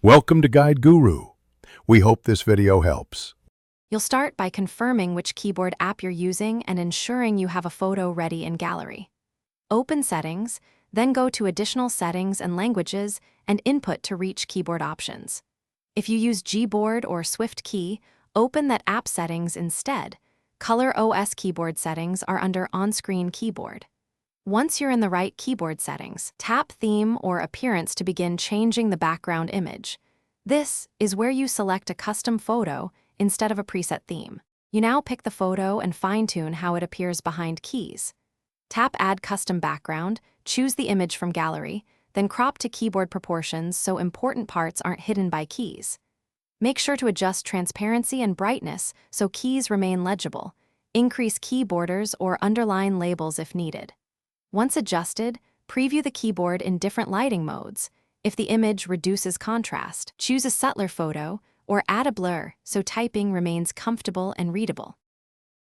Welcome to Guide Guru. We hope this video helps. You'll start by confirming which keyboard app you're using and ensuring you have a photo ready in Gallery. Open Settings, then go to Additional Settings and Languages and Input to reach keyboard options. If you use Gboard or Swift Key, open that app settings instead. Color OS keyboard settings are under On-Screen Keyboard. Once you're in the right keyboard settings, tap Theme or Appearance to begin changing the background image. This is where you select a custom photo instead of a preset theme. You now pick the photo and fine-tune how it appears behind keys. Tap Add Custom Background, choose the image from Gallery, then crop to keyboard proportions so important parts aren't hidden by keys. Make sure to adjust transparency and brightness so keys remain legible. Increase key borders or underline labels if needed. Once adjusted, preview the keyboard in different lighting modes. If the image reduces contrast, choose a subtler photo or add a blur so typing remains comfortable and readable.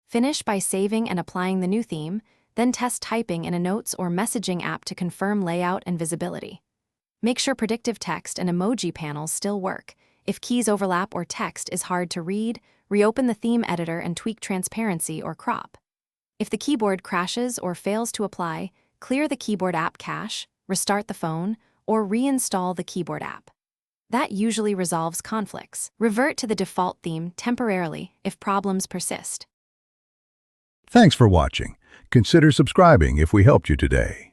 Finish by saving and applying the new theme, then test typing in a notes or messaging app to confirm layout and visibility. Make sure predictive text and emoji panels still work. If keys overlap or text is hard to read, reopen the theme editor and tweak transparency or crop. If the keyboard crashes or fails to apply, clear the keyboard app cache, restart the phone, or reinstall the keyboard app. That usually resolves conflicts. Revert to the default theme temporarily if problems persist. Thanks for watching. Consider subscribing if we helped you today.